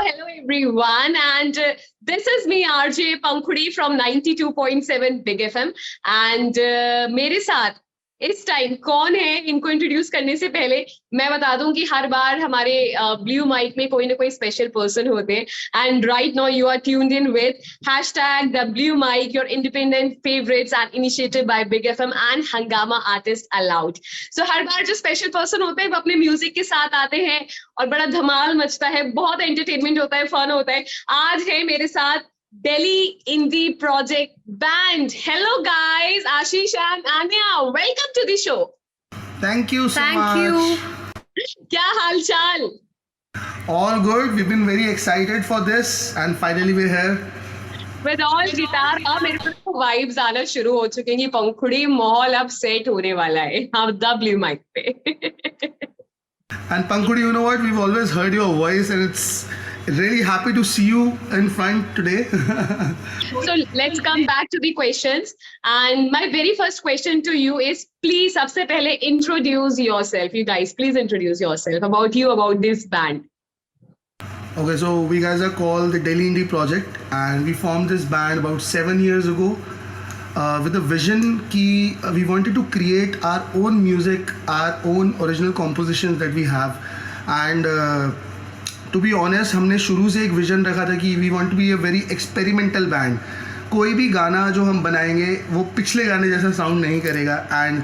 hello everyone, and this is me RJ Pankhudi from 92.7 Big FM, and मेरे साथ इस time कौन है इनको इंट्रोड्यूस करने से पहले मैं बता दूं कि हर बार हमारे ब्लू माइक में कोई ना कोई स्पेशल पर्सन होते हैं and right now you are tuned in with #TheBlueMic, your independent favorites and initiated by Big FM and Hangama Artist Allowed. So हर बार जो स्पेशल पर्सन होते हैं वो अपने म्यूजिक के साथ आते हैं और बड़ा धमाल मचता है, बहुत एंटरटेनमेंट होता है, फन होता है। आज है मेरे साथ Delhi Indie Project Band. Hello guys, Ashish and Anya, welcome to the show. Thank you so much. Thank you. क्या हाल चाल? All good. We've been very excited for this and finally we're here. With all guitar, अब मेरे पास तो vibes आना शुरू हो चुके हैं कि पंखुड़ी माहौल अब सेट होने वाला है अब द ब्लू माइक पे। And Pankhudi, you know what? We've always heard your voice and it's really happy to see you in front today. So let's come back to the questions. And my very first question to you is, please, सबसे पहले introduce yourself. You guys, please introduce yourself. About you, about this band. Okay, so we guys are called the Delhi Indie Project and we formed this band about 7 years ago with a vision कि we wanted to create our own music, our own original compositions that we have. And to be honest, हमने शुरू से एक vision रखा था कि we want to be a very experimental band. कोई भी गाना जो हम बनाएंगे वो पिछले गाने जैसा साउंड नहीं करेगा एंड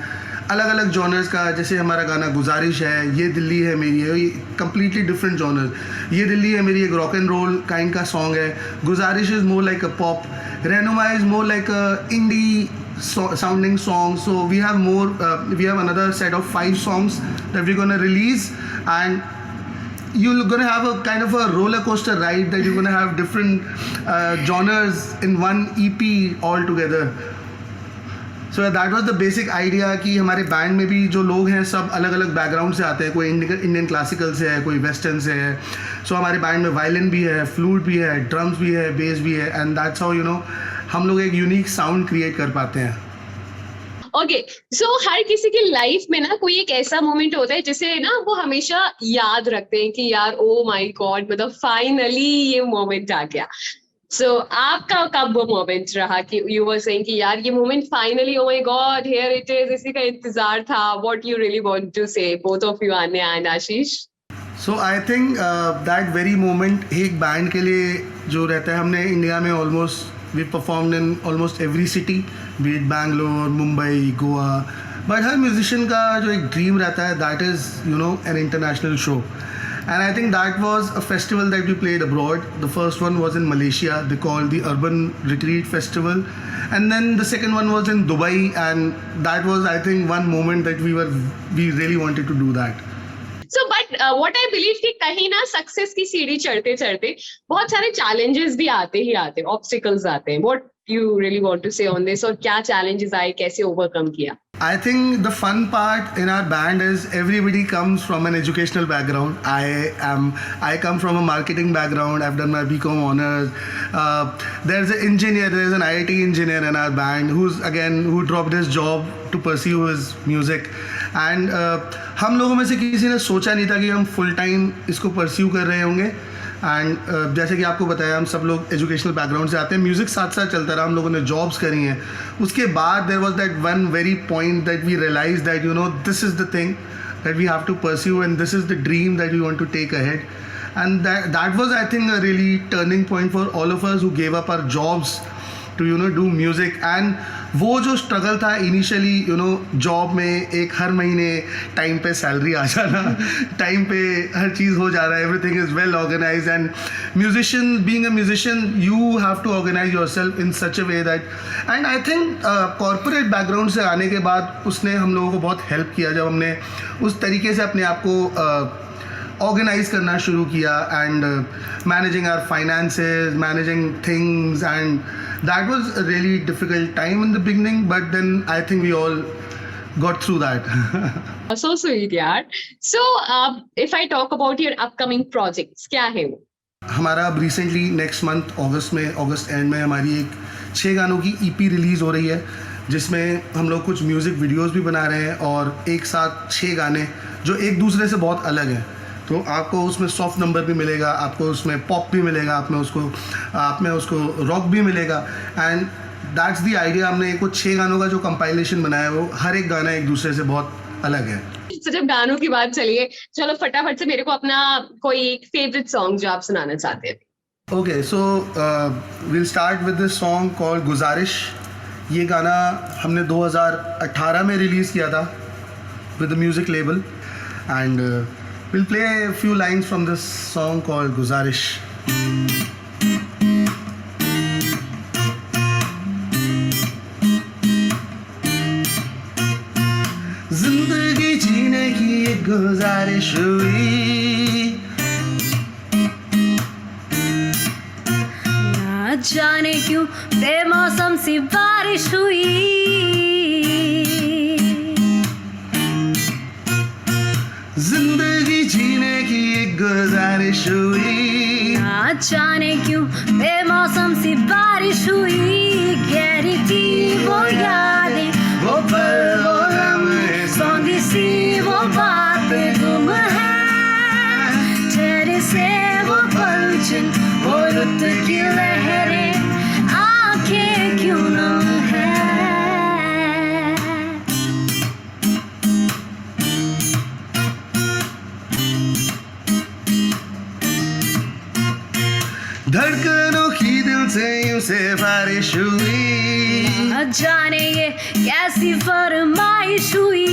अलग अलग जॉनर्स का, जैसे हमारा गाना गुजारिश है, ये दिल्ली है मेरी है, ये कम्प्लीटली डिफरेंट जॉनर्स। ये दिल्ली है मेरी एक रॉक एंड रोल काइंड का सॉन्ग है, Guzarish is more like a pop, Rahnuma is more like an indie sounding song. So we have we have another set of 5 songs that we're gonna release and you're going to have a kind of a roller coaster ride that you're going to have different genres in one EP all together. So that was the basic idea कि हमारे band में भी जो लोग हैं सब अलग अलग बैकग्राउंड से आते हैं, कोई इंडियन क्लासिकल से है, कोई वेस्टर्न से है। सो हमारे बैंड में वायलिन भी है, फ्लूट भी है, ड्रम्स भी है, बेस भी है एंड दैट्स हाउ हम लोग एक यूनिक साउंड क्रिएट कर पाते हैं। ओके, सो हर किसी की लाइफ में ना कोई एक ऐसा मोमेंट होता है जिसे ना वो हमेशा याद रखते हैं कि यार ओ माय गॉड, मतलब फाइनली ये मोमेंट आ गया। सो आपका कब वो मोमेंट रहा कि यू वर सेइंग कि यार ये moment finally, oh my God, here it is, इसी का इंतजार था? What you really want to say, both of you, Aanya and Ashish? So I think that very moment एक बैंड के लिए जो रहता है, हमने इंडिया में almost we performed in almost every city, be it Bangalore, Mumbai, Goa, but her musician का जो एक dream रहता है that is an international show. And I think that was a festival that we played abroad. The first one was in Malaysia, they called the Urban Retreat Festival, and then the second one was in Dubai, and that was, I think, one moment that we really wanted to do that. So but what I believe कि कहीं ना success की सीढ़ी चढ़ते चढ़ते बहुत सारे challenges भी आते ही आते हैं, ऑब्स्टिकल्स आते हैं। What you really want to say on this? और क्या चैलेंजेस आए, कैसे ओवरकम किया? I think the fun part in our band is everybody comes from an educational background. I come from a marketing background. I've done my BCom honors. There's an engineer, there's an IIT engineer in our band who dropped his job to pursue his music. And हम लोगों में से किसी ने सोचा नहीं था कि हम फुल टाइम इसको परस्यू कर रहे होंगे। एंड जैसे कि आपको बताया, हम सब लोग एजुकेशनल बैकग्राउंड से आते हैं, म्यूज़िक साथ साथ चलता रहा, हम लोगों ने जॉब्स करी हैं। उसके बाद there was that one very point that we realise that this is the thing that we have to pursue and this is the dream that we want to take ahead. And that was, I think, a really turning point for all of us who gave up our jobs to do music. And वो जो struggle था initially, job में एक हर महीने time पे salary आ जाना, time पे हर चीज़ हो जा रहा है, everything is well organise, and musician, being a musician, you have to organise yourself in such a way that, and I think corporate background से आने के बाद उसने हम लोगों को बहुत हेल्प किया जब हमने उस तरीके से अपने आप को ऑर्गेनाइज करना शुरू किया and managing our finances, managing things, and that was a really difficult time in the beginning, but then I think we all got through that. So sweet, यार. So if I talk about your upcoming projects, क्या है वो? हमारा अब recently next month August and में हमारी एक 6 गानों की EP रिलीज़ हो रही है, जिसमें हम लोग कुछ म्यूज़िक वीडियोज़ भी बना रहे हैं और एक साथ 6 गाने जो एक दूसरे से बहुत अलग हैं। तो आपको उसमें सॉफ्ट नंबर भी मिलेगा, आपको उसमें पॉप भी मिलेगा, आप में उसको रॉक भी मिलेगा। And that's the idea. हमने कुछ 6 गानों का जो कंपाइलेशन बनाया है, वो हर एक गाना एक दूसरे से बहुत अलग है। तो जब गानों की बात चली है, चलो फटाफट से मेरे को अपना कोई एक फेवरेट सॉन्ग जो आप सुनाना चाहते हैं। Okay, so will start with this song called गुजारिश। ये गाना हमने 2018 में रिलीज़ किया था with the music label, and will play a few lines from this song called गुजारिश। जिंदगी जीने की एक गुजारिश हुई, ना जाने क्यों बेमौसम सी बारिश हुई, जिंदगी जीने की एक गुजारिश हुई, ना जाने क्यों बेमौसम सी बारिश हुई। गहरी थी वो यादें, वो पल वो लम्हे, सौंधी सी वो बातें गुम है, चेहरे से वो पलछन, वो रुत की लहरें, आंखें क्यों नम है। धड़कनों की दिल से यूं से बारिश हुई, न जाने ये कैसी फरमाइश हुई,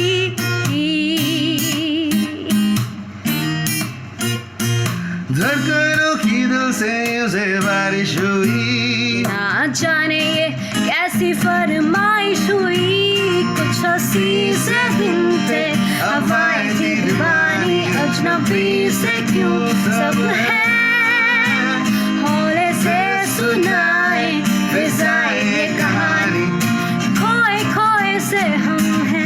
धड़कनों की दिल से यूं से बारिश हुई, ना जाने ये कैसी फरमाइश हुई। कुछ हंसी से दिन थे, हवाएं थी दीवानी, अजनबी से क्यों सब है, हौले से सुनाए फिजाएं ये कहानी, खोए खोए से हम हैं।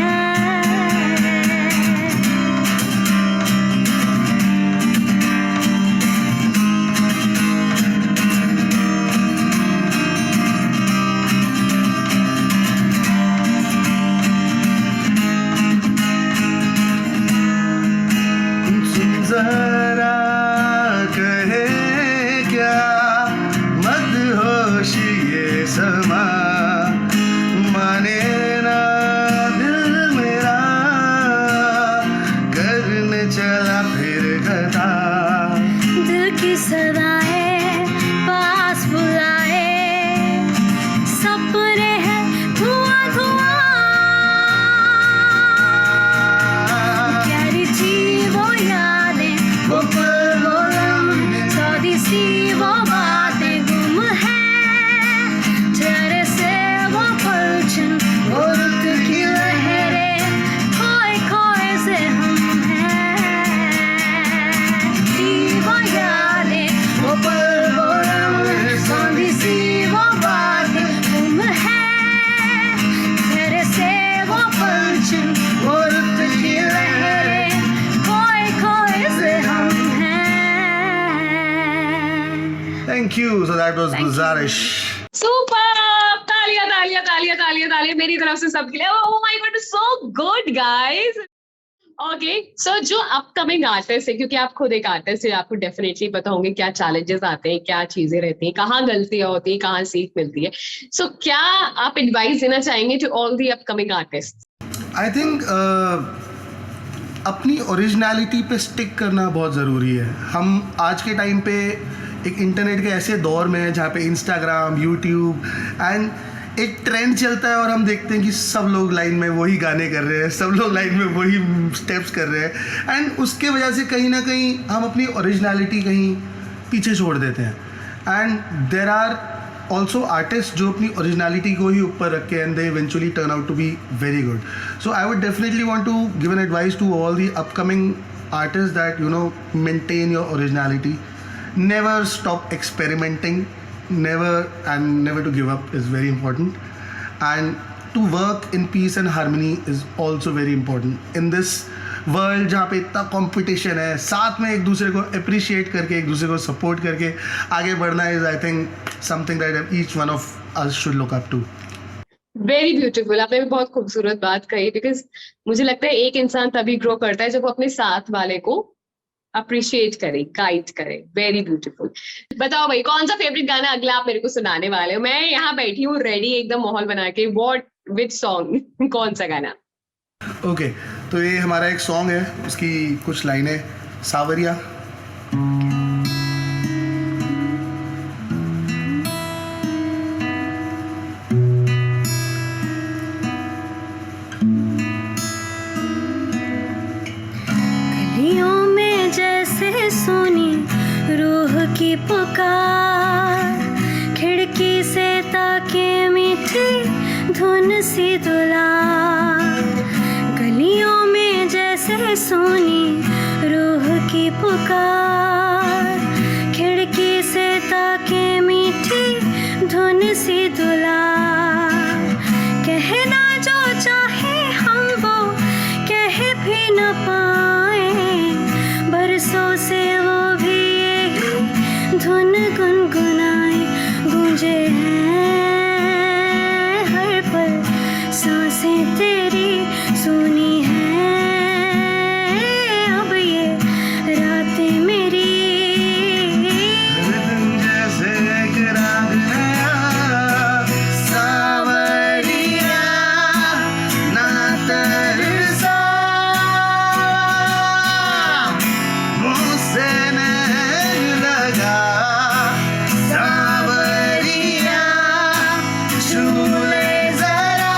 तुम जरा कहे क्या मदहोश ये समा, माने ना दिल मेरा, करने चला फिर गदा, दिल की सदाएं पास बुलाए, सपने हैं धुआं धुआं। गहरी थी वो यादें, वो पल वो लम्हे, सौधी सी वो बातें गुम है, चेहरे से वो पलछन, वो रुत की लहरें, खोए खोए से हम हैं। थी वो यादें, वो पल वो लम्हे, सौंधी सी वो बातें गुम है, चेहरे से वो पलछन, वो रुत की लहरें, खोए खोए से हम हैं। Thank you. So that was Thank you. गुजारिश। सुपर, तालियां तालियां तालियां तालियां तालियां मेरी तरफ से सबके लिए। Oh my God, so good guys. Okay, so जो अपकमिंग आर्टिस्ट है, क्योंकि आप खुद एक आर्टिस्ट है, आपको डेफिनेटली पता होंगे क्या चैलेंजेस आते हैं, क्या चीजें रहती हैं, कहाँ गलतियां होती हैं, कहाँ सीख मिलती है। सो क्या आप एडवाइस देना चाहेंगे to all the upcoming artist? I think अपनी ओरिजिनलिटी पे स्टिक करना बहुत ज़रूरी है। हम आज के टाइम पे एक इंटरनेट के ऐसे दौर में हैं जहाँ पे इंस्टाग्राम, यूट्यूब एंड एक ट्रेंड चलता है और हम देखते हैं कि सब लोग लाइन में वही गाने कर रहे हैं, सब लोग लाइन में वही स्टेप्स कर रहे हैं, एंड उसके वजह से कहीं ना कहीं हम अपनी ओरिजिनलिटी कहीं पीछे छोड़ देते हैं। And there are also artist जो अपनी ओरिजिनलिटी को ही ऊपर रख के and they eventually turn out to be very good. So I would definitely want to give an advice to all the upcoming artists that maintain your originality, never stop experimenting, never to give up is very important, and to work in peace and harmony is also very important in this world जहाँ पे इतना competition है। साथ में एक दूसरे को appreciate करके, एक दूसरे को सपोर्ट करके आगे बढ़ना is I think something that each one of us should look up to. Very beautiful, आपने भी बहुत खूबसूरत बात कही, बिकॉज मुझे लगता है एक इंसान तभी ग्रो करता है जब वो अपने साथ वाले को अप्रिशिएट करे, गाइड करे, वेरी ब्यूटीफुल। बताओ भाई, कौन सा फेवरेट गाना अगला आप मेरे को सुनाने वाले हो? मैं यहाँ बैठी हूँ रेडी एकदम माहौल बना के। विच सॉन्ग, कौन सा गाना? ओके, तो ये हमारा एक सॉन्ग है, उसकी कुछ लाइनें। सावरिया। गलियों में जैसे सोनी रूह की पुकार, खिड़की से ताके मीठी धुन सी दुलार। गलियों में जैसे सोनी रूह की पुकार, खिड़की से ताके मीठी धुन सी दुलार। कहना जो चाहे हम वो कह भी न पाए, बरसों से वो भी यही धुन गुनगुनाए। गूंजे हैं हर पल सांसें तेरी, सुनी है अब ये रातें मेरी। जैसे एक राग नया, सावरिया ना तरसा, मुझसे नहीं लगा। सावरिया छू ले जरा,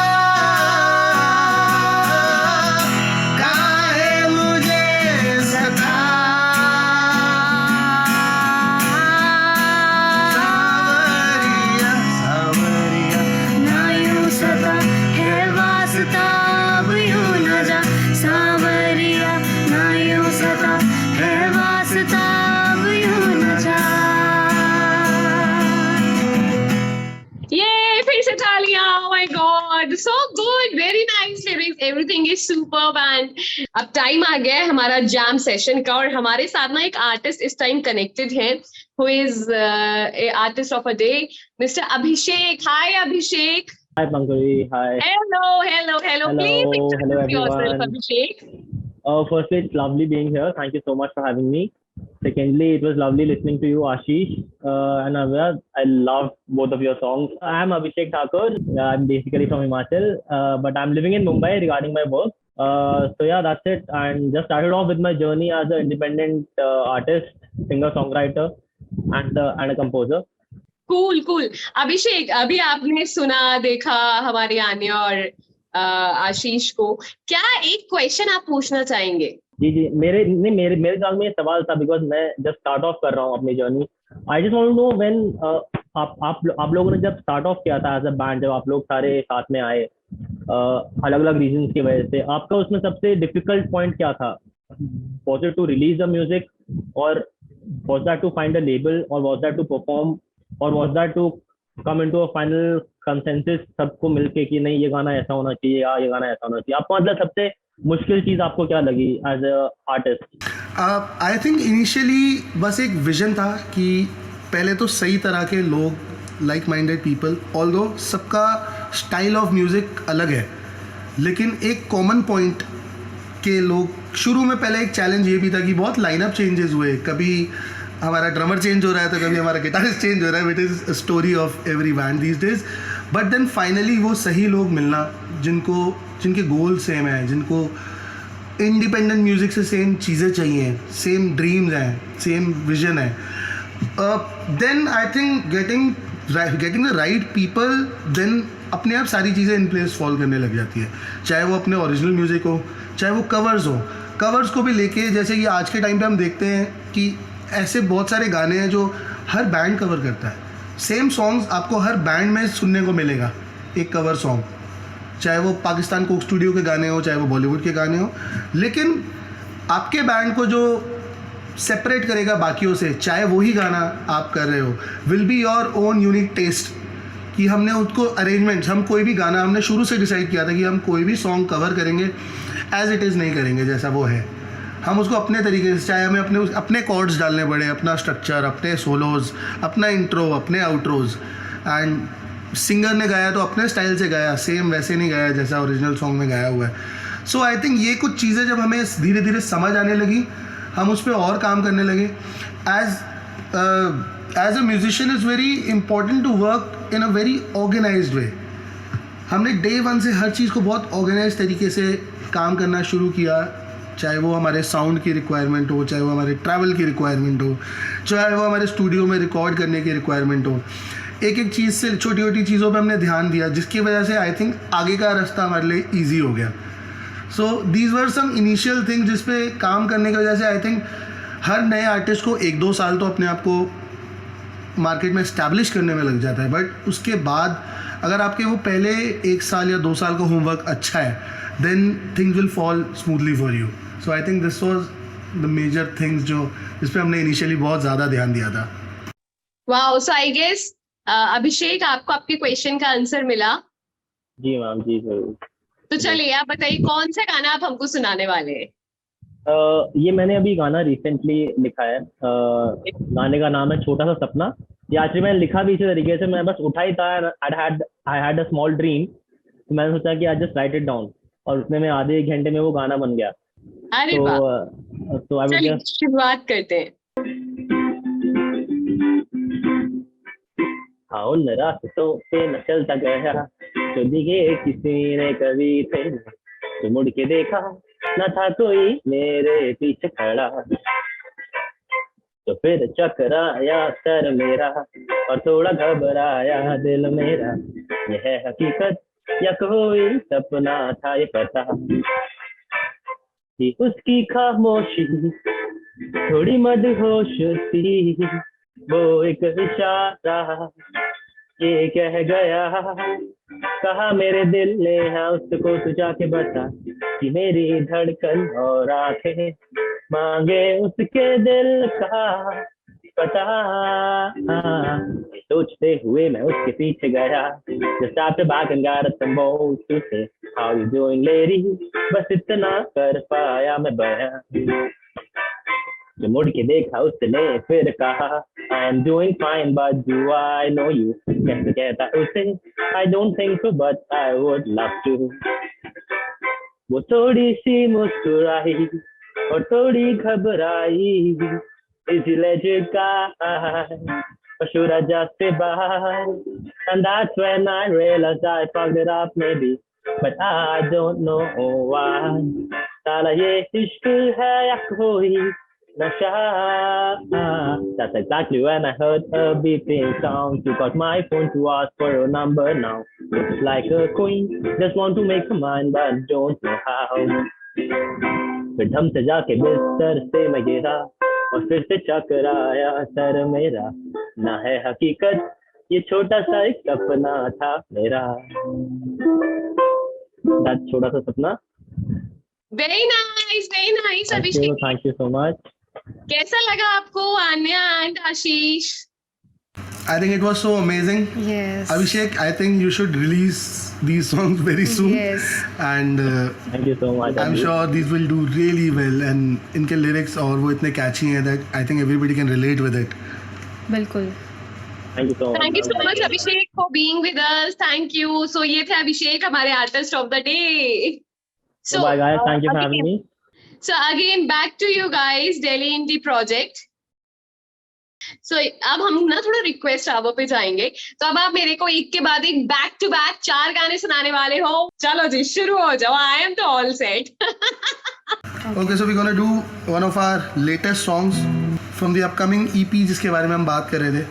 काहे मुझे सता। सावरिया सावरिया ना यूं सता है वास्ता, अब यूं न जा। सावरिया ना यूं सता है वास्ता, अब यूं न जा। ये फिर से तालियां। Oh my God, so good, very nice lyrics, everything is superb। and अब टाइम आ गया है हमारा जैम सेशन का, और हमारे साथ ना एक आर्टिस्ट इस टाइम कनेक्टेड है, who is artist of a day, mister Abhishek. Hi Abhishek. Hi Pankaj, hi. Hello. Hello, Please hello introduce yourself, everyone. Abhishek. Firstly, it's lovely being here. Thank you so much for having me. Secondly, it was lovely listening to you, Ashish and Avya. I love both of your songs. I'm Abhishek Thakur. I'm basically from Himachal, but I'm living in Mumbai regarding my work. So yeah, that's it. And just started off with my journey as an independent artist, singer-songwriter, and a composer. Cool. अभिषेक, अभी आपने सुना देखा हमारे आने और आशीष को, क्या एक क्वेश्चन आप पूछना चाहेंगे? जी मेरे दिमाग में सवाल था, बिकॉज मैं जब स्टार्ट ऑफ कर रहा हूँ अपनी journey. I just want to know when आप लोगों ने जब स्टार्ट ऑफ किया था एज अ बैंड, जब आप लोग सारे साथ में आए अलग अलग रीजंस की वजह से, आपका उसमें सबसे डिफिकल्ट पॉइंट क्या था? Was it to release the music, और was that to find a label, और वाज दैट टू परफॉर्म, और was that to come into a final consensus सबको मिलके कि नहीं ये गाना ऐसा होना चाहिए या ये गाना ऐसा होना चाहिए? आपको मतलब सबसे मुश्किल चीज आपको क्या लगी as a artist? I think initially बस एक विजन था कि पहले तो सही तरह के लोग, लाइक माइंडेड पीपल, ऑल्दो सबका स्टाइल ऑफ म्यूज़िक अलग है, लेकिन एक कॉमन पॉइंट के लोग। शुरू में पहले एक चैलेंज ये भी था कि बहुत लाइनअप चेंजेस हुए, कभी हमारा ड्रमर चेंज हो रहा है तो कभी हमारा गिटारिस्ट चेंज हो रहा है। It is story of every band these days. But then finally वो सही लोग मिलना जिनके गोल सेम है, जिनको इंडिपेंडेंट म्यूज़िक से सेम चीज़ें चाहिए, सेम ड्रीम्स हैं, सेम विजन है। Then I think getting the right people, then अपने आप सारी चीज़ें इन प्लेस फॉल करने लग जाती है। चाहे वो अपने ओरिजिनल म्यूज़िक हो, चाहे वो कवर्स हो। कवर्स को भी लेके, जैसे कि आज के टाइम पे हम देखते हैं कि ऐसे बहुत सारे गाने हैं जो हर बैंड कवर करता है। सेम सॉन्ग्स आपको हर बैंड में सुनने को मिलेगा, एक कवर सॉन्ग, चाहे वो पाकिस्तान कोक स्टूडियो के गाने हो, चाहे वो बॉलीवुड के गाने हो। लेकिन आपके बैंड को जो सेपरेट करेगा बाकियों से, चाहे वही गाना आप कर रहे हो, will be your own unique taste. कि हमने उसको अरेंजमेंट्स, हम कोई भी गाना हमने शुरू से डिसाइड किया था कि हम कोई भी सॉन्ग कवर करेंगे एज इट इज़ नहीं करेंगे जैसा वो है। हम उसको अपने तरीके से, चाहे हमें अपने कॉर्ड्स डालने पड़े, अपना स्ट्रक्चर, अपने सोलोज, अपना इंट्रो, अपने आउट्रोज, एंड सिंगर ने गाया तो अपने स्टाइल से गाया, सेम वैसे नहीं गाया जैसा ओरिजिनल सॉन्ग में गाया हुआ है। सो आई थिंक ये कुछ चीज़ें जब हमें धीरे धीरे समझ आने लगी, हम उस पर और काम करने लगे. As a musician is very important to work in a very organised way. हमने डे वन से हर चीज़ को बहुत ऑर्गेनाइज तरीके से काम करना शुरू किया, चाहे वो हमारे साउंड की रिक्वायरमेंट हो, चाहे वो हमारे ट्रैवल की रिक्वायरमेंट हो, चाहे वो हमारे स्टूडियो में रिकॉर्ड करने की रिक्वायरमेंट हो. एक एक चीज़ से छोटी छोटी चीज़ों पे हमने ध्यान दिया, जिसकी वजह से आई थिंक आगे का रास्ता हमारे लिए ईजी हो गया. So these were some initial thing जिस पे काम करने की वजह से आई थिंक हर नए आर्टिस्ट को 1-2 साल तो अपने आप को मार्केट में इस्टेब्लिश करने में लग जाता है, बट उसके बाद अगर आपके वो पहले 1 साल या 2 साल का होमवर्क अच्छा है, then things will fall smoothly for you. So I think this was the major things जिस पे हमने इनिशियली बहुत ज़्यादा ध्यान दिया था. वाओ, सो आई गेस अभिषेक, आपको आपके क्वेश्चन का आंसर मिला. जी मैम, जी जरूर. तो चलिए आप बताइए कौन सा गाना आप हमको सुनाने वाले हैं. ये मैंने अभी गाना रिसेंटली लिखा है. गाने का नाम है छोटा सा सपना. ये एक्चुअली मैंने लिखा भी इसी तरीके से, मैं बस उठा ही था, I had a small dream, तो मैंने सोचा कि आज जस्ट राइट इट डाउन, और उसमें मैं आधे 1 घंटे में वो गाना बन गया. अरे वाह, तो चलिए शुरुआत करते हैं. हाँ, उन रास्तों पे न चलता गया तो दिखे किसी ने कभी थे, तो मुड़ के देखा न था कोई मेरे पीछे खड़ा, तो फिर चकराया सर मेरा और थोड़ा घबराया दिल मेरा. यह है हकीकत या कोई सपना था, ये पता कि उसकी खामोशी थोड़ी मदहोश थी, वो एक इशारा ये कह गया, कहा मेरे दिल ने, हाँ उसको तू जाके बता कि मेरी धड़कन और आंखें मांगे उसके दिल का पता. सोचते हुए मैं उसके पीछे गया, just after back and got some more to say, how you doing lady, बस इतना कर पाया मैं बया. जो मुड़ के देखा उसने फिर कहा, I am doing fine but do I know you. कैसे कहता उसे, I don't think so but I would love to. वो थोड़ी सी मुस्कुराई और थोड़ी घबराई, इसलिए झुका और should I just stay by. And that's when I realized I fucked it up maybe, but I don't know why. साला ये इश्क है या कोई Nasha. That's exactly when I heard a beeping sound. You got my phone to ask for your number now. Looks like a queen, just want to make a mind but don't know how. फिर धम से जाके बिस्तर से मैं गिरा और फिर से चकराया सर मेरा. ना है हकीकत, ये छोटा सा एक सपना था मेरा. That's छोटा सा सपना. Very nice Abhishek. Thank you so much. कैसा लगा आपको Aanya and Ashish? I think it was so amazing. Yes. Abhishek, I think you should release these songs very soon. Yes. And Thank you so much. I'm sure these will do really well. And इनके lyrics और वो इतने catchy हैं that I think everybody can relate with it. बिल्कुल. Thank you so much. Thank you so much Abhishek for being with us. Thank you. So ये थे अभिषेक, हमारे artist of the day. So bye guys. Thank you for having me. So again back to you guys, Delhi Indie Project. So अब हम ना थोड़ा request आवो पे जाएंगे, तो अब आप मेरे को एक के बाद एक बैक टू बैक 4 गाने सुनाने वाले हो. चलो जी शुरू हो जाओ. I am to all set. Okay, so we're gonna do one of our latest songs from the upcoming EP जिसके बारे में हम बात कर रहे थे.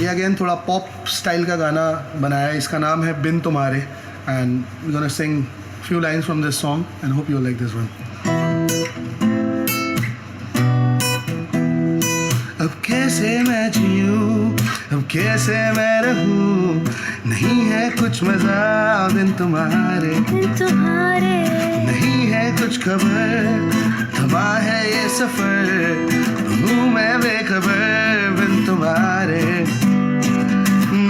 ये अगेन थोड़ा पॉप स्टाइल का गाना बनाया है. इसका नाम है बिन तुम्हारे. And we're gonna sing few lines from this song and hope you like this one. अब कैसे मैं जीऊं, अब कैसे मैं रहूं, नहीं है कुछ मजा बिन तुम्हारे, नहीं है कुछ खबर, थमा है ये सफर, हूँ मैं बेखबर बिन तुम्हारे.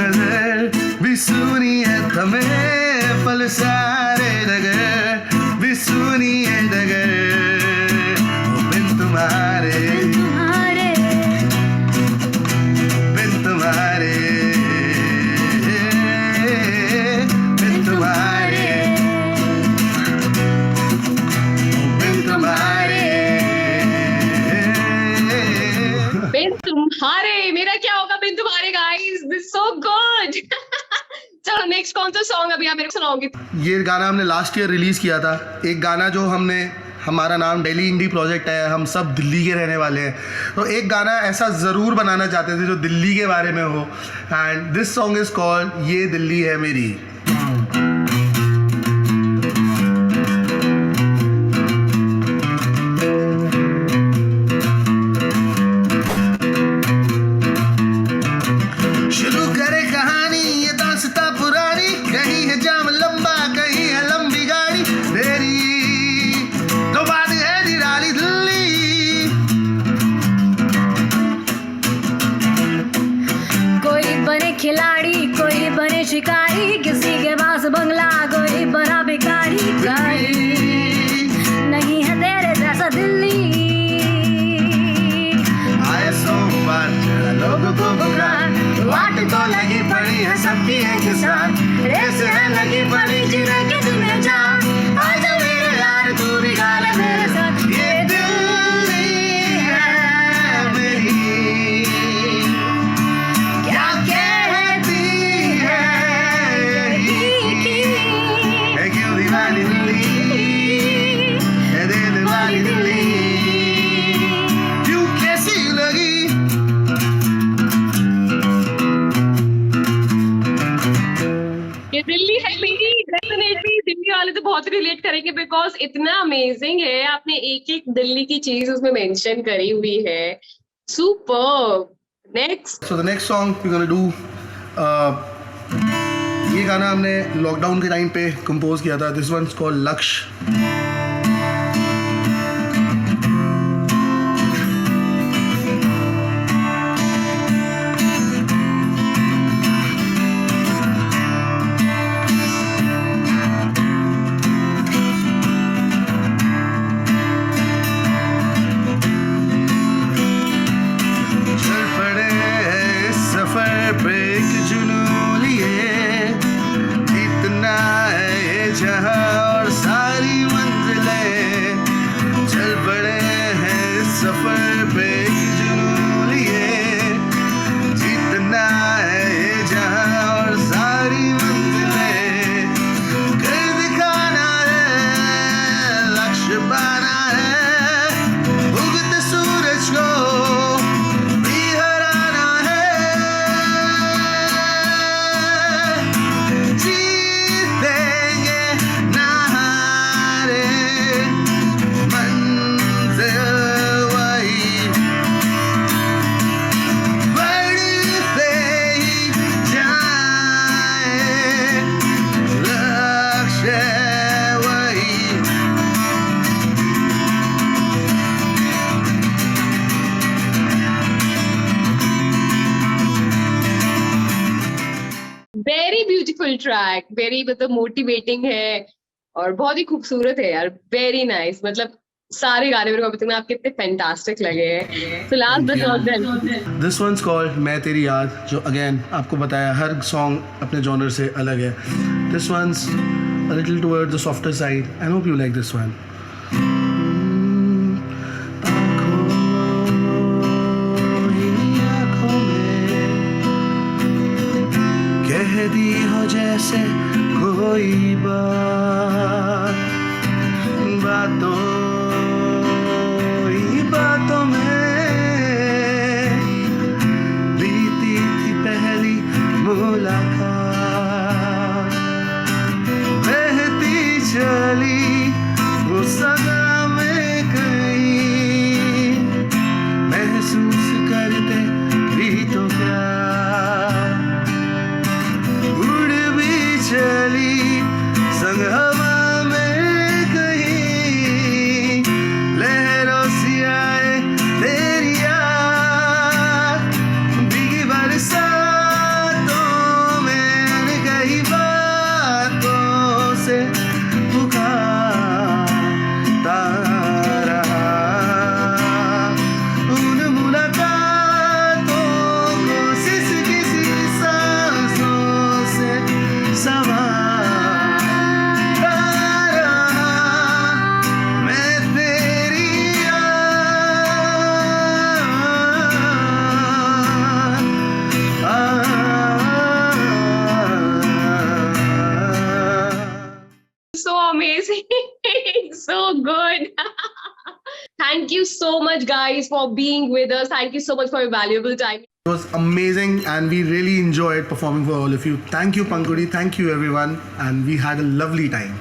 नजर भी सुनी है तुम्हें पल सारे डगर भी सुनी है डगर बिन तुम्हारे, बिन तुम्हारे, बिन तुम्हारे, बिन तुम्हारे. तुम्हारे, मेरा क्या होगा बिन तुम्हारे गाइस, दिस सो गुड। चलो नेक्स्ट कौन सा सॉन्ग अभी आप मेरे को सुनाओगे? ये गाना हमने लास्ट ईयर रिलीज़ किया था। एक गाना जो हमने, हमारा नाम दिल्ली इंडी प्रोजेक्ट है, हम सब दिल्ली के रहने वाले हैं, तो एक गाना ऐसा ज़रूर बनाना चाहते थे जो दिल्ली के बारे में हो, and this song is called ये दिल्ली है मेरी। शुरू करे कहानी ये दास्तां पुरानी, कहीं है जाम लंबा कहीं है लंबी गाड़ी, मेरी तो बात है निराली दिल्ली। कोई बने खिलाड़ी कोई बने शिकारी, किसी के पास बंगला कोई बड़ा भिखारी, कहीं नहीं है तेरे जैसा दिल्ली। आए सोमवार चढ़ा लोगों को बुखार, वाट तो लगी पड़ी है सबकी एक साथ, रेस है लगी पड़ी जीने की दुनिया जान, आजा मेरे यार तू भी गा ले मेरे साथ, ये दिल्ली है मेरी क्या कहती है है क्यों दीवानी दिल्ली है दिल वाली दिल्ली, क्यों कैसी लगी। ये दिल्ली है मेरी, डेफिनेटली दिल्ली वाले तो बहुत रिलेट करेंगे बिकॉज इतना अमेजिंग है, आपने एक एक दिल्ली की चीज उसमें मेंशन करी हुई है। Super. Next. So the next song we're gonna do, ये गाना हमने लॉकडाउन के टाइम पे कंपोज किया था। दिस वन इज कॉल्ड लक्ष्य। चल पड़े हैं इस सफर पे एक जुनून लिए, जीतना है ये जहां और सारी मंजिलें, चल पड़े हैं इस सफर पे एक जुनून लिए, जीतना है ये जहां और सारी मंजिलें, कर दिखाना है लक्ष्य पाना है, उगते सूरज को भी हराना है, जीतेंगे ना हारे, मंजिल वही बढ़ते ही जाए, लक्ष्य वही। वेरी ब्यूटीफुल ट्रैक, वेरी मतलब मोटिवेटिंग है और बहुत ही खूबसूरत है यार, वेरी नाइस। मतलब सारे गाने मेरे को अभी तक आपके इतने फैंटास्टिक लगे हैं। So last but not least, this one's called मैं तेरी याद, जो अगेन आपको बताया हर सॉन्ग अपने जॉनर से अलग है। This one's a little toward the softer side, I hope you like this one. कह दी हो जैसे कोई बात, बातों ही बातों में बीती थी पहली मुलाकात, बहती चली वो सदा में कहीं, महसूस करते भी तो प्यार, उड़ भी चली संग हवा में कहीं, लहरों से आए Thank you so much, guys, for being with us. Thank you so much for your valuable time. It was amazing and we really enjoyed performing for all of you. Thank you, Pankhuri. Thank you, everyone. And we had a lovely time.